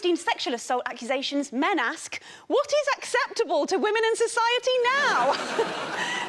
Sexual assault accusations, men ask, what is acceptable to women in society now?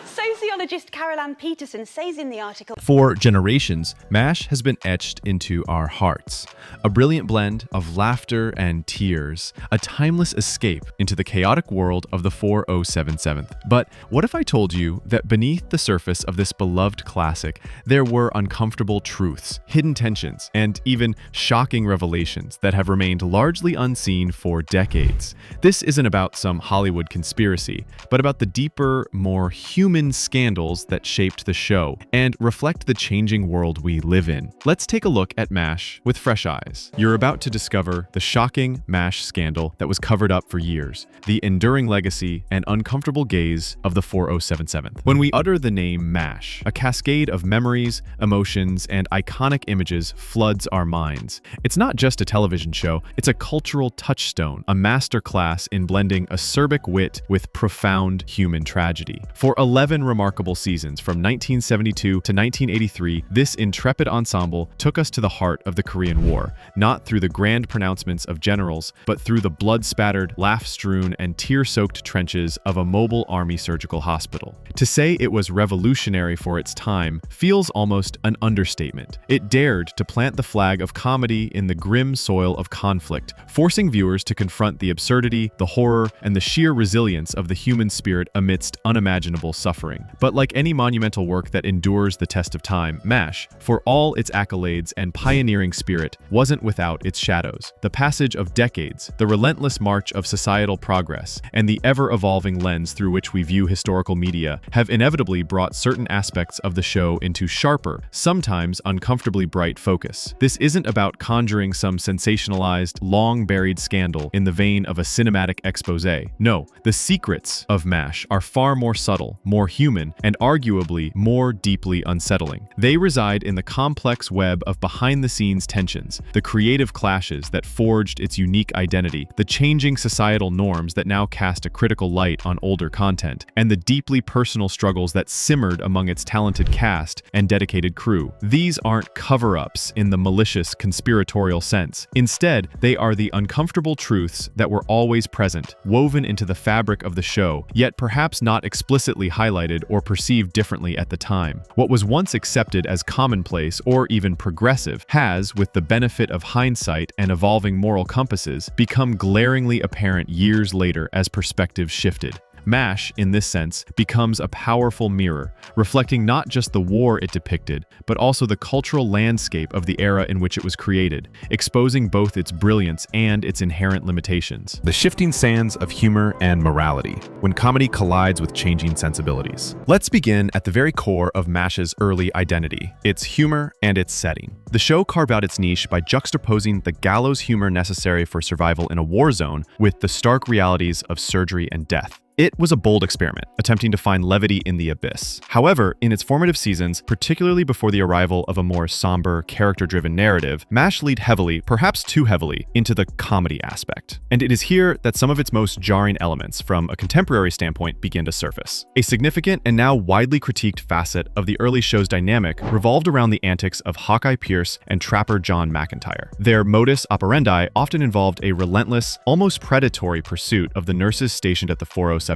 Sociologist Carol Ann Peterson says in the article, for generations, MASH has been etched into our hearts. A brilliant blend of laughter and tears, a timeless escape into the chaotic world of the 4077. But what if I told you that beneath the surface of this beloved classic, there were uncomfortable truths, hidden tensions, and even shocking revelations that have remained largely unseen for decades? This isn't about some Hollywood conspiracy, but about the deeper, more human scandals that shaped the show and reflect the changing world we live in. Let's take a look at MASH with fresh eyes. You're about to discover the shocking MASH scandal that was covered up for years, the enduring legacy and uncomfortable gaze of the 4077. When we utter the name MASH, a cascade of memories, emotions, and iconic images floods our minds. It's not just a television show, it's a cultural touchstone, a masterclass in blending acerbic wit with profound human tragedy. For 11 remarkable seasons from 1972 to 1983, this intrepid ensemble took us to the heart of the Korean War, not through the grand pronouncements of generals, but through the blood-spattered, laugh-strewn, and tear-soaked trenches of a mobile army surgical hospital. To say it was revolutionary for its time feels almost an understatement. It dared to plant the flag of comedy in the grim soil of conflict, forcing viewers to confront the absurdity, the horror, and the sheer resilience of the human spirit amidst unimaginable suffering. But like any monumental work that endures the test of time, MASH, for all its accolades and pioneering spirit, wasn't without its shadows. The passage of decades, the relentless march of societal progress, and the ever-evolving lens through which we view historical media have inevitably brought certain aspects of the show into sharper, sometimes uncomfortably bright focus. This isn't about conjuring some sensationalized, long-buried scandal in the vein of a cinematic expose. No, the secrets of MASH are far more subtle, more human, and arguably more deeply unsettling. They reside in the complex web of behind-the-scenes tensions, the creative clashes that forged its unique identity, the changing societal norms that now cast a critical light on older content, and the deeply personal struggles that simmered among its talented cast and dedicated crew. These aren't cover-ups in the malicious, conspiratorial sense. Instead, they are the uncomfortable truths that were always present, woven into the fabric of the show, yet perhaps not explicitly highlighted or perceived differently at the time. What was once accepted as commonplace or even progressive has, with the benefit of hindsight and evolving moral compasses, become glaringly apparent years later as perspectives shifted. MASH, in this sense, becomes a powerful mirror, reflecting not just the war it depicted, but also the cultural landscape of the era in which it was created, exposing both its brilliance and its inherent limitations. The shifting sands of humor and morality, when comedy collides with changing sensibilities. Let's begin at the very core of MASH's early identity, its humor and its setting. The show carved out its niche by juxtaposing the gallows humor necessary for survival in a war zone with the stark realities of surgery and death. It was a bold experiment, attempting to find levity in the abyss. However, in its formative seasons, particularly before the arrival of a more somber, character-driven narrative, MASH leaned heavily, perhaps too heavily, into the comedy aspect. And it is here that some of its most jarring elements, from a contemporary standpoint, begin to surface. A significant and now widely critiqued facet of the early show's dynamic revolved around the antics of Hawkeye Pierce and Trapper John McIntyre. Their modus operandi often involved a relentless, almost predatory pursuit of the nurses stationed at the 4077.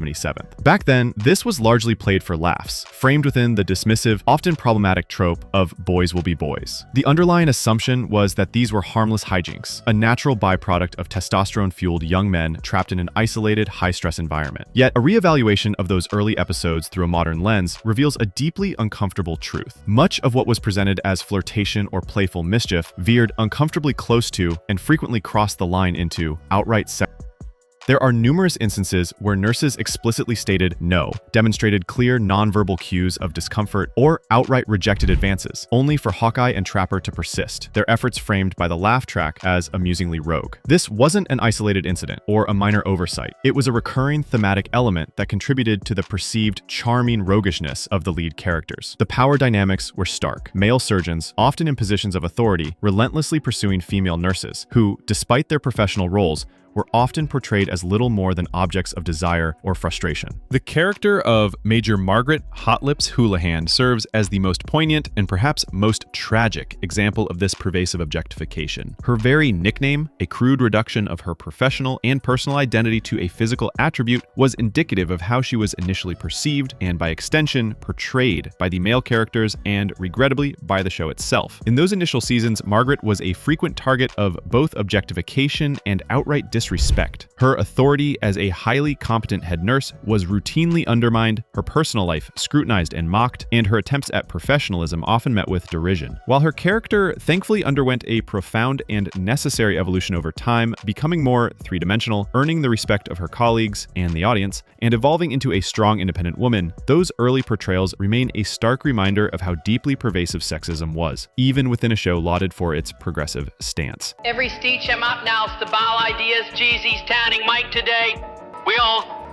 Back then, this was largely played for laughs, framed within the dismissive, often problematic trope of boys will be boys. The underlying assumption was that these were harmless hijinks, a natural byproduct of testosterone-fueled young men trapped in an isolated, high-stress environment. Yet, a reevaluation of those early episodes through a modern lens reveals a deeply uncomfortable truth. Much of what was presented as flirtation or playful mischief veered uncomfortably close to and frequently crossed the line into outright sex. There are numerous instances where nurses explicitly stated no, demonstrated clear nonverbal cues of discomfort, or outright rejected advances, only for Hawkeye and Trapper to persist, their efforts framed by the laugh track as amusingly rogue. This wasn't an isolated incident or a minor oversight. It was a recurring thematic element that contributed to the perceived charming roguishness of the lead characters. The power dynamics were stark. Male surgeons, often in positions of authority, relentlessly pursuing female nurses, who, despite their professional roles, were often portrayed as little more than objects of desire or frustration. The character of Major Margaret Hot Lips Houlihan serves as the most poignant and perhaps most tragic example of this pervasive objectification. Her very nickname, a crude reduction of her professional and personal identity to a physical attribute, was indicative of how she was initially perceived and, by extension, portrayed by the male characters and, regrettably, by the show itself. In those initial seasons, Margaret was a frequent target of both objectification and outright disrespect. Her authority as a highly competent head nurse was routinely undermined, her personal life scrutinized and mocked, and her attempts at professionalism often met with derision. While her character thankfully underwent a profound and necessary evolution over time, becoming more three-dimensional, earning the respect of her colleagues and the audience, and evolving into a strong, independent woman, those early portrayals remain a stark reminder of how deeply pervasive sexism was, even within a show lauded for its progressive stance. Every speech I'm up now, it's the bow ideas, Jeezy's tanning Mike today.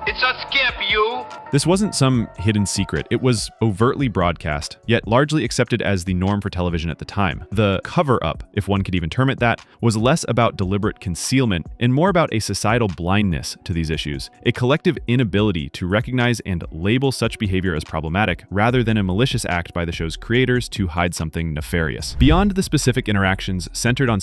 It's a skip, you. This wasn't some hidden secret. It was overtly broadcast, yet largely accepted as the norm for television at the time. The cover-up, if one could even term it that, was less about deliberate concealment and more about a societal blindness to these issues, a collective inability to recognize and label such behavior as problematic, rather than a malicious act by the show's creators to hide something nefarious. Beyond the specific interactions centered on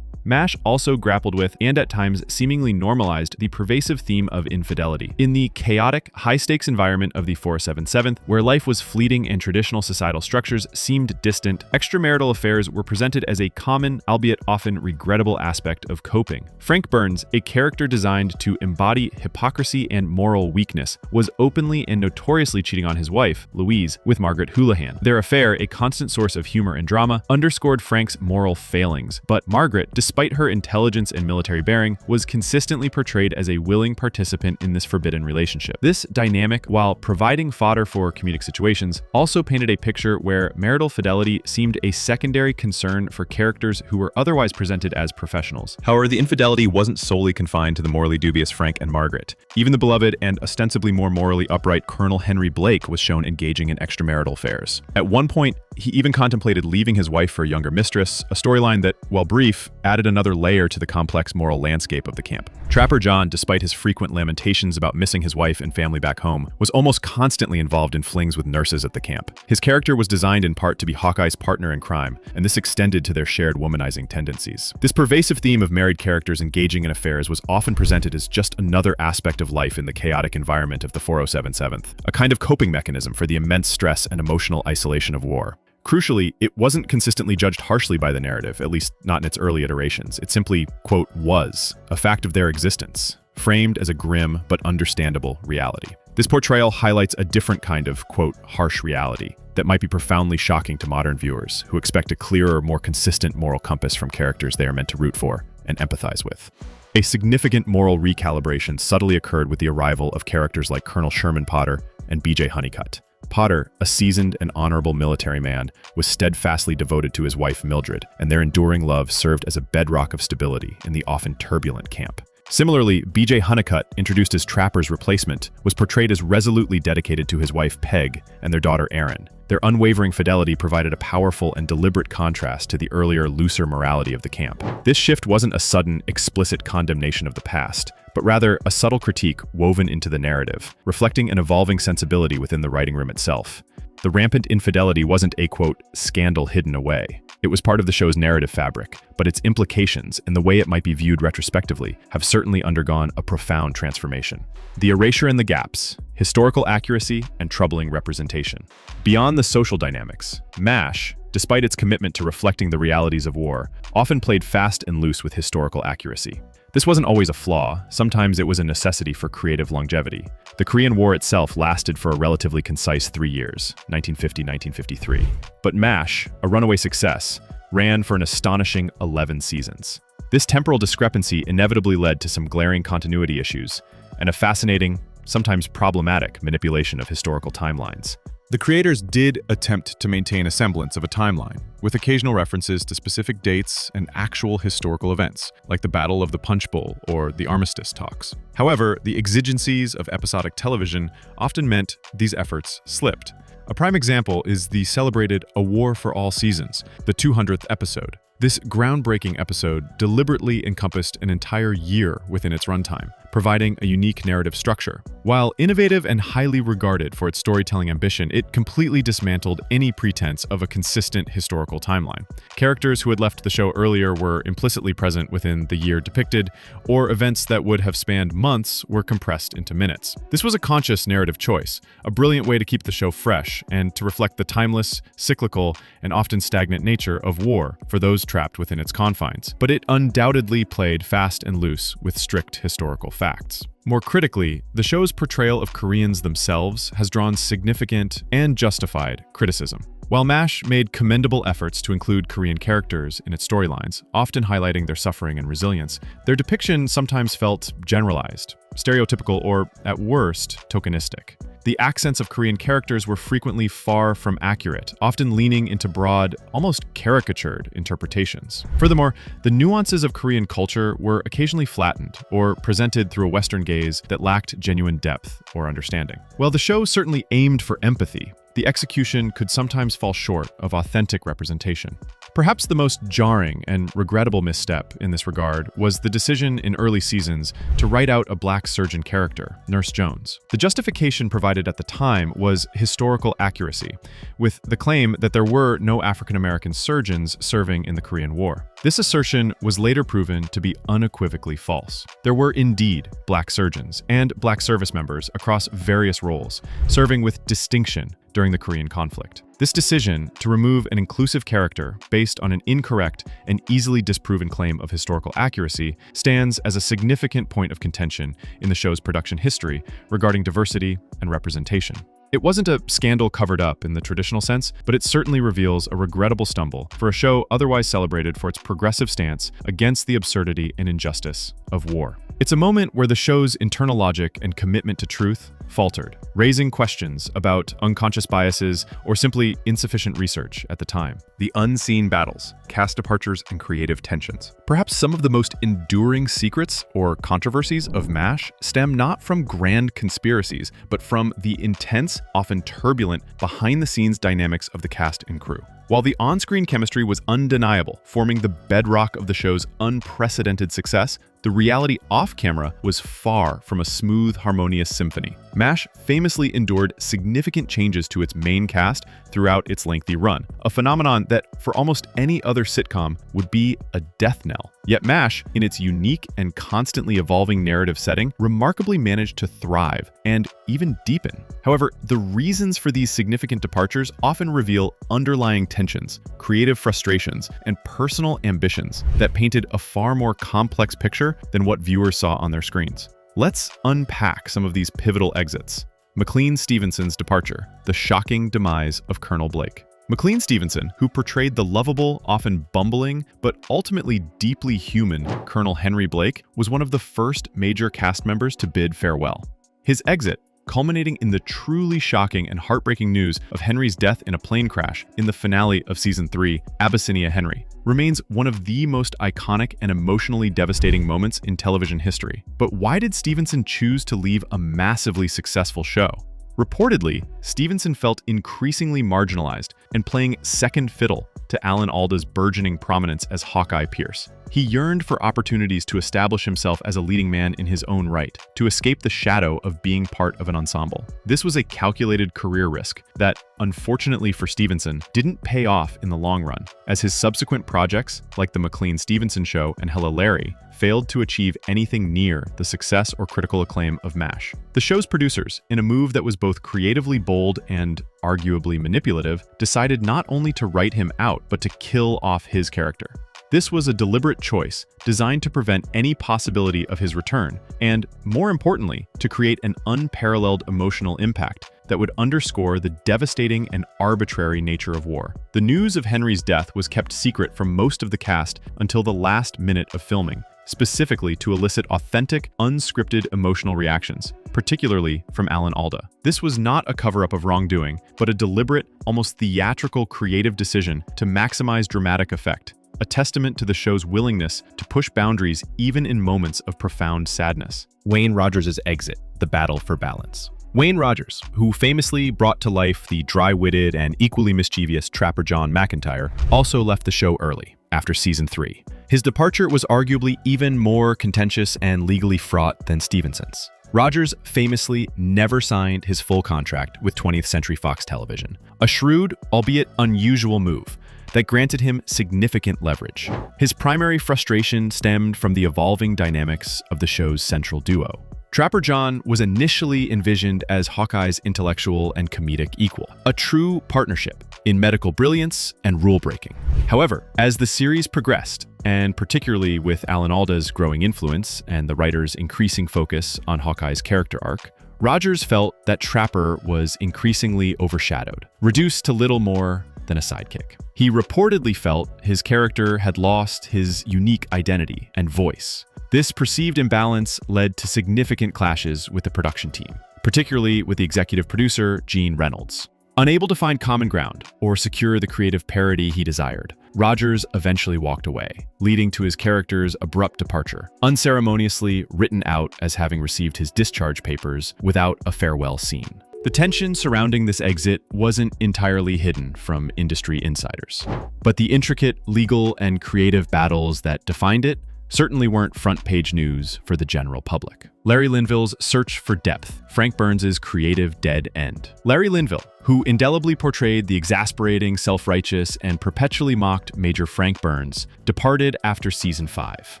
MASH also grappled with, and at times seemingly normalized, the pervasive theme of infidelity. In the chaotic, high-stakes environment of the 407th, where life was fleeting and traditional societal structures seemed distant, extramarital affairs were presented as a common, albeit often regrettable aspect of coping. Frank Burns, a character designed to embody hypocrisy and moral weakness, was openly and notoriously cheating on his wife, Louise, with Margaret Houlihan. Their affair, a constant source of humor and drama, underscored Frank's moral failings, but Margaret, despite her intelligence and military bearing, was consistently portrayed as a willing participant in this forbidden relationship. This dynamic, while providing fodder for comedic situations, also painted a picture where marital fidelity seemed a secondary concern for characters who were otherwise presented as professionals. However, the infidelity wasn't solely confined to the morally dubious Frank and Margaret. Even the beloved and ostensibly more morally upright Colonel Henry Blake was shown engaging in extramarital affairs. At one point, he even contemplated leaving his wife for a younger mistress, a storyline that, while brief, added another layer to the complex moral landscape of the camp. Trapper John, despite his frequent lamentations about missing his wife and family back home, was almost constantly involved in flings with nurses at the camp. His character was designed in part to be Hawkeye's partner in crime, and this extended to their shared womanizing tendencies. This pervasive theme of married characters engaging in affairs was often presented as just another aspect of life in the chaotic environment of the 407th, a kind of coping mechanism for the immense stress and emotional isolation of war. Crucially, it wasn't consistently judged harshly by the narrative, at least not in its early iterations. It simply, quote, was a fact of their existence, framed as a grim but understandable reality. This portrayal highlights a different kind of, quote, harsh reality that might be profoundly shocking to modern viewers who expect a clearer, more consistent moral compass from characters they are meant to root for and empathize with. A significant moral recalibration subtly occurred with the arrival of characters like Colonel Sherman Potter and B.J. Honeycutt. Potter, a seasoned and honorable military man, was steadfastly devoted to his wife Mildred, and their enduring love served as a bedrock of stability in the often turbulent camp. Similarly, B.J. Honeycutt, introduced as Trapper's replacement, was portrayed as resolutely dedicated to his wife Peg and their daughter Erin. Their unwavering fidelity provided a powerful and deliberate contrast to the earlier, looser morality of the camp. This shift wasn't a sudden, explicit condemnation of the past, but rather a subtle critique woven into the narrative, reflecting an evolving sensibility within the writing room itself. The rampant infidelity wasn't a, quote, scandal hidden away. It was part of the show's narrative fabric, but its implications and the way it might be viewed retrospectively have certainly undergone a profound transformation. The erasure in the gaps, historical accuracy, and troubling representation. Beyond the social dynamics, MASH, despite its commitment to reflecting the realities of war, often played fast and loose with historical accuracy. This wasn't always a flaw, sometimes it was a necessity for creative longevity. The Korean War itself lasted for a relatively concise 3 years, 1950-1953. But MASH, a runaway success, ran for an astonishing 11 seasons. This temporal discrepancy inevitably led to some glaring continuity issues, and a fascinating, sometimes problematic manipulation of historical timelines. The creators did attempt to maintain a semblance of a timeline, with occasional references to specific dates and actual historical events, like the Battle of the Punch Bowl or the Armistice talks. However, the exigencies of episodic television often meant these efforts slipped. A prime example is the celebrated A War for All Seasons, the 200th episode. This groundbreaking episode deliberately encompassed an entire year within its runtime, providing a unique narrative structure. While innovative and highly regarded for its storytelling ambition, it completely dismantled any pretense of a consistent historical timeline. Characters who had left the show earlier were implicitly present within the year depicted, or events that would have spanned months were compressed into minutes. This was a conscious narrative choice, a brilliant way to keep the show fresh and to reflect the timeless, cyclical, and often stagnant nature of war for those trapped within its confines. But it undoubtedly played fast and loose with strict historical facts. More critically, the show's portrayal of Koreans themselves has drawn significant and justified criticism. While MASH made commendable efforts to include Korean characters in its storylines, often highlighting their suffering and resilience, their depiction sometimes felt generalized, stereotypical, or, at worst, tokenistic. The accents of Korean characters were frequently far from accurate, often leaning into broad, almost caricatured interpretations. Furthermore, the nuances of Korean culture were occasionally flattened or presented through a Western gaze that lacked genuine depth or understanding. While the show certainly aimed for empathy, the execution could sometimes fall short of authentic representation. Perhaps the most jarring and regrettable misstep in this regard was the decision in early seasons to write out a black surgeon character, Nurse Jones. The justification provided at the time was historical accuracy, with the claim that there were no African-American surgeons serving in the Korean War. This assertion was later proven to be unequivocally false. There were indeed black surgeons and black service members across various roles, serving with distinction during the Korean conflict. This decision to remove an inclusive character based on an incorrect and easily disproven claim of historical accuracy stands as a significant point of contention in the show's production history regarding diversity and representation. It wasn't a scandal covered up in the traditional sense, but it certainly reveals a regrettable stumble for a show otherwise celebrated for its progressive stance against the absurdity and injustice of war. It's a moment where the show's internal logic and commitment to truth faltered, raising questions about unconscious biases or simply insufficient research at the time. The unseen battles, cast departures, and creative tensions. Perhaps some of the most enduring secrets or controversies of MASH stem not from grand conspiracies, but from the intense, often turbulent, behind-the-scenes dynamics of the cast and crew. While the on-screen chemistry was undeniable, forming the bedrock of the show's unprecedented success, the reality off-camera was far from a smooth, harmonious symphony. MASH famously endured significant changes to its main cast throughout its lengthy run, a phenomenon that, for almost any other sitcom, would be a death knell. Yet MASH, in its unique and constantly evolving narrative setting, remarkably managed to thrive and even deepen. However, the reasons for these significant departures often reveal underlying tensions, creative frustrations, and personal ambitions that painted a far more complex picture than what viewers saw on their screens. Let's unpack some of these pivotal exits. McLean Stevenson's departure, the shocking demise of Colonel Blake. McLean Stevenson, who portrayed the lovable, often bumbling, but ultimately deeply human Colonel Henry Blake, was one of the first major cast members to bid farewell. His exit, culminating in the truly shocking and heartbreaking news of Henry's death in a plane crash in the finale of Season 3, Abyssinia Henry, remains one of the most iconic and emotionally devastating moments in television history. But why did Stevenson choose to leave a massively successful show? Reportedly, Stevenson felt increasingly marginalized and playing second fiddle to Alan Alda's burgeoning prominence as Hawkeye Pierce. He yearned for opportunities to establish himself as a leading man in his own right, to escape the shadow of being part of an ensemble. This was a calculated career risk that, unfortunately for Stevenson, didn't pay off in the long run, as his subsequent projects, like The McLean Stevenson Show and Hello Larry, failed to achieve anything near the success or critical acclaim of MASH. The show's producers, in a move that was both creatively bold and arguably manipulative, decided not only to write him out, but to kill off his character. This was a deliberate choice designed to prevent any possibility of his return, and, more importantly, to create an unparalleled emotional impact that would underscore the devastating and arbitrary nature of war. The news of Henry's death was kept secret from most of the cast until the last minute of filming, specifically to elicit authentic, unscripted emotional reactions, particularly from Alan Alda. This was not a cover-up of wrongdoing, but a deliberate, almost theatrical creative decision to maximize dramatic effect, a testament to the show's willingness to push boundaries even in moments of profound sadness. Wayne Rogers' exit, the battle for balance. Wayne Rogers, who famously brought to life the dry-witted and equally mischievous Trapper John McIntyre, also left the show early. after season 3. His departure was arguably even more contentious and legally fraught than Stevenson's. Rogers famously never signed his full contract with 20th Century Fox Television, a shrewd, albeit unusual move that granted him significant leverage. His primary frustration stemmed from the evolving dynamics of the show's central duo. Trapper John was initially envisioned as Hawkeye's intellectual and comedic equal, a true partnership in medical brilliance and rule-breaking. However, as the series progressed, and particularly with Alan Alda's growing influence and the writer's increasing focus on Hawkeye's character arc, Rogers felt that Trapper was increasingly overshadowed, reduced to little more than a sidekick. He reportedly felt his character had lost his unique identity and voice. This perceived imbalance led to significant clashes with the production team, particularly with the executive producer, Gene Reynolds. Unable to find common ground or secure the creative parity he desired, Rogers eventually walked away, leading to his character's abrupt departure, unceremoniously written out as having received his discharge papers without a farewell scene. The tension surrounding this exit wasn't entirely hidden from industry insiders, but the intricate legal and creative battles that defined it certainly weren't front-page news for the general public. Larry Lynville's search for depth, Frank Burns' creative dead end. Larry Lynville, who indelibly portrayed the exasperating, self-righteous, and perpetually mocked Major Frank Burns, departed after season 5.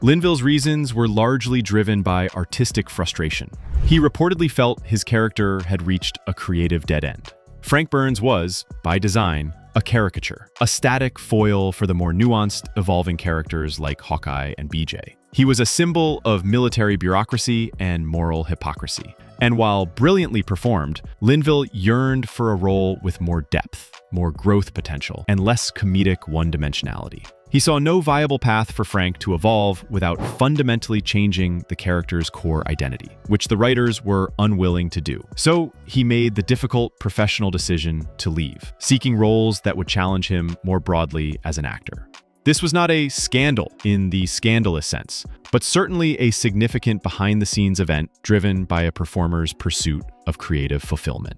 Lynville's reasons were largely driven by artistic frustration. He reportedly felt his character had reached a creative dead end. Frank Burns was, by design, a caricature, a static foil for the more nuanced, evolving characters like Hawkeye and BJ. He was a symbol of military bureaucracy and moral hypocrisy. And while brilliantly performed, Lynville yearned for a role with more depth, more growth potential, and less comedic one-dimensionality. He saw no viable path for Frank to evolve without fundamentally changing the character's core identity, which the writers were unwilling to do. So he made the difficult professional decision to leave, seeking roles that would challenge him more broadly as an actor. This was not a scandal in the scandalous sense, but certainly a significant behind-the-scenes event driven by a performer's pursuit of creative fulfillment.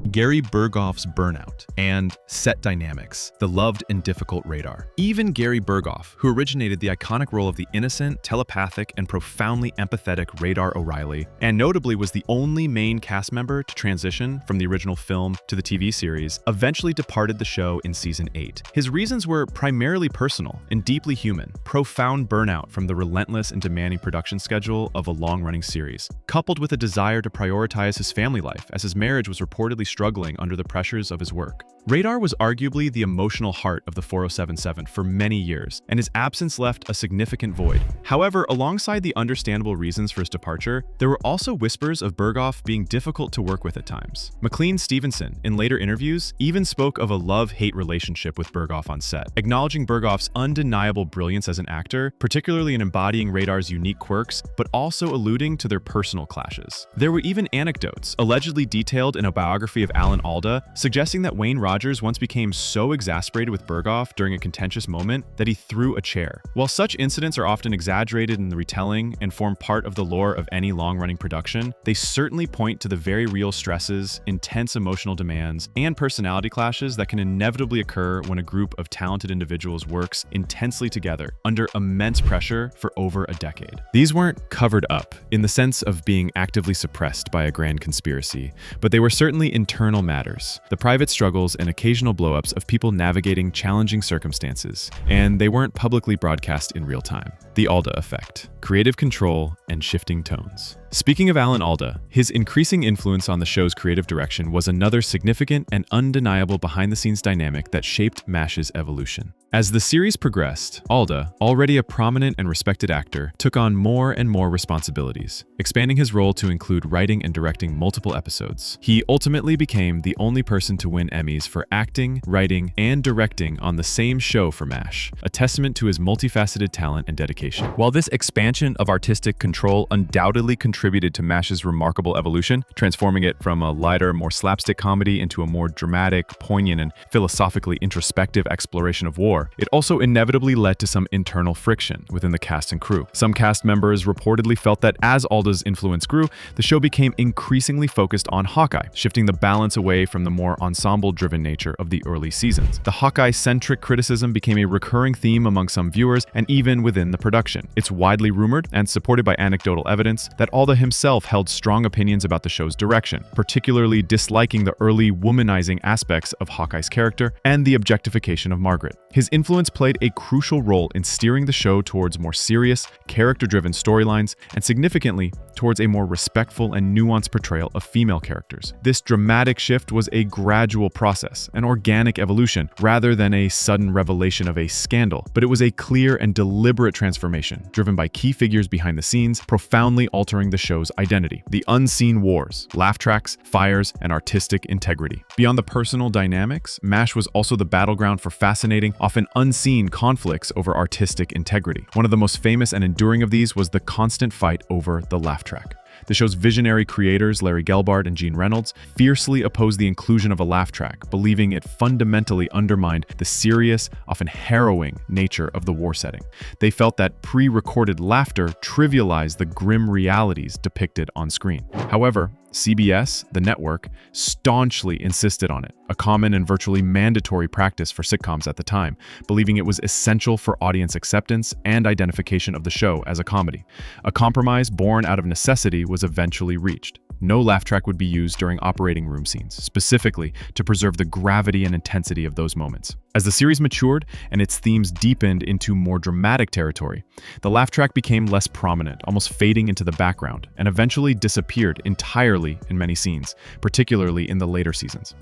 Gary Burgoff's burnout and set dynamics, the loved and difficult Radar. Even Gary Burgoff, who originated the iconic role of the innocent, telepathic, and profoundly empathetic Radar O'Reilly, and notably was the only main cast member to transition from the original film to the TV series, eventually departed the show in season 8. His reasons were primarily personal and deeply human, profound burnout from the relentless and demanding production schedule of a long-running series, coupled with a desire to prioritize his family life as his marriage was reportedly struggling under the pressures of his work. Radar was arguably the emotional heart of the 4077 for many years, and his absence left a significant void. However, alongside the understandable reasons for his departure, there were also whispers of Burgoff being difficult to work with at times. McLean Stevensons, in later interviews, even spoke of a love-hate relationship with Burgoff on set, acknowledging Burgoff's undeniable brilliance as an actor, particularly in embodying Radar's unique quirks, but also alluding to their personal clashes. There were even anecdotes, allegedly detailed in a biography of Alan Alda, suggesting that Wayne Rogers once became so exasperated with Burgoff during a contentious moment that he threw a chair. While such incidents are often exaggerated in the retelling and form part of the lore of any long-running production, they certainly point to the very real stresses, intense emotional demands, and personality clashes that can inevitably occur when a group of talented individuals works intensely together under immense pressure for over a decade. These weren't covered up in the sense of being actively suppressed by a grand conspiracy, but they were certainly internal matters, the private struggles and occasional blowups of people navigating challenging circumstances, and they weren't publicly broadcast in real time. The Alda effect, creative control, and shifting tones. Speaking of Alan Alda, his increasing influence on the show's creative direction was another significant and undeniable behind-the-scenes dynamic that shaped MASH's evolution. As the series progressed, Alda, already a prominent and respected actor, took on more and more responsibilities, expanding his role to include writing and directing multiple episodes. He ultimately became the only person to win Emmys for acting, writing, and directing on the same show for MASH, a testament to his multifaceted talent and dedication. While this expansion of artistic control undoubtedly contributed contributed to MASH's remarkable evolution, transforming it from a lighter, more slapstick comedy into a more dramatic, poignant, and philosophically introspective exploration of war, it also inevitably led to some internal friction within the cast and crew. Some cast members reportedly felt that as Alda's influence grew, the show became increasingly focused on Hawkeye, shifting the balance away from the more ensemble-driven nature of the early seasons. The Hawkeye-centric criticism became a recurring theme among some viewers and even within the production. It's widely rumored, and supported by anecdotal evidence, that Alda himself held strong opinions about the show's direction, particularly disliking the early womanizing aspects of Hawkeye's character and the objectification of Margaret. His influence played a crucial role in steering the show towards more serious, character-driven storylines, and significantly, towards a more respectful and nuanced portrayal of female characters. This dramatic shift was a gradual process, an organic evolution, rather than a sudden revelation of a scandal, but it was a clear and deliberate transformation, driven by key figures behind the scenes, profoundly altering the show's identity. The unseen wars, laugh tracks, fires, and artistic integrity. Beyond the personal dynamics, MASH was also the battleground for fascinating, often unseen conflicts over artistic integrity. One of the most famous and enduring of these was the constant fight over the laugh track. The show's visionary creators, Larry Gelbart and Gene Reynolds, fiercely opposed the inclusion of a laugh track, believing it fundamentally undermined the serious, often harrowing nature of the war setting. They felt that pre-recorded laughter trivialized the grim realities depicted on screen. However, CBS, the network, staunchly insisted on it, a common and virtually mandatory practice for sitcoms at the time, believing it was essential for audience acceptance and identification of the show as a comedy. A compromise born out of necessity was eventually reached. No laugh track would be used during operating room scenes, specifically to preserve the gravity and intensity of those moments. As the series matured and its themes deepened into more dramatic territory, the laugh track became less prominent, almost fading into the background, and eventually disappeared entirely in many scenes, particularly in the later seasons.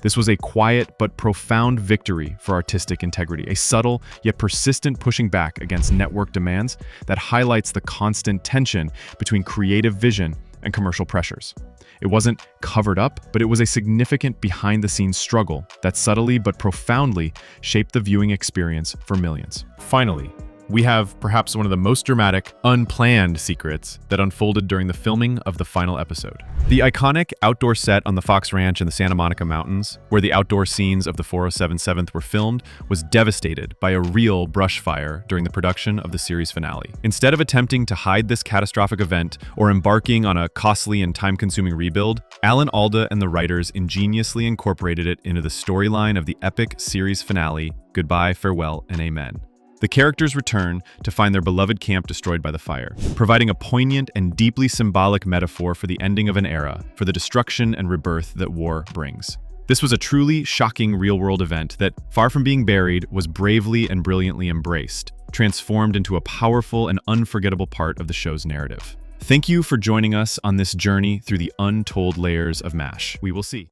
This was a quiet but profound victory for artistic integrity, a subtle yet persistent pushing back against network demands that highlights the constant tension between creative vision and commercial pressures. It wasn't covered up, but it was a significant behind-the-scenes struggle that subtly but profoundly shaped the viewing experience for millions. Finally, we have perhaps one of the most dramatic, unplanned secrets that unfolded during the filming of the final episode. The iconic outdoor set on the Fox Ranch in the Santa Monica Mountains, where the outdoor scenes of the 4077th were filmed, was devastated by a real brush fire during the production of the series finale. Instead of attempting to hide this catastrophic event or embarking on a costly and time-consuming rebuild, Alan Alda and the writers ingeniously incorporated it into the storyline of the epic series finale, Goodbye, Farewell, and Amen. The characters return to find their beloved camp destroyed by the fire, providing a poignant and deeply symbolic metaphor for the ending of an era, for the destruction and rebirth that war brings. This was a truly shocking real-world event that, far from being buried, was bravely and brilliantly embraced, transformed into a powerful and unforgettable part of the show's narrative. Thank you for joining us on this journey through the untold layers of MASH. We will see.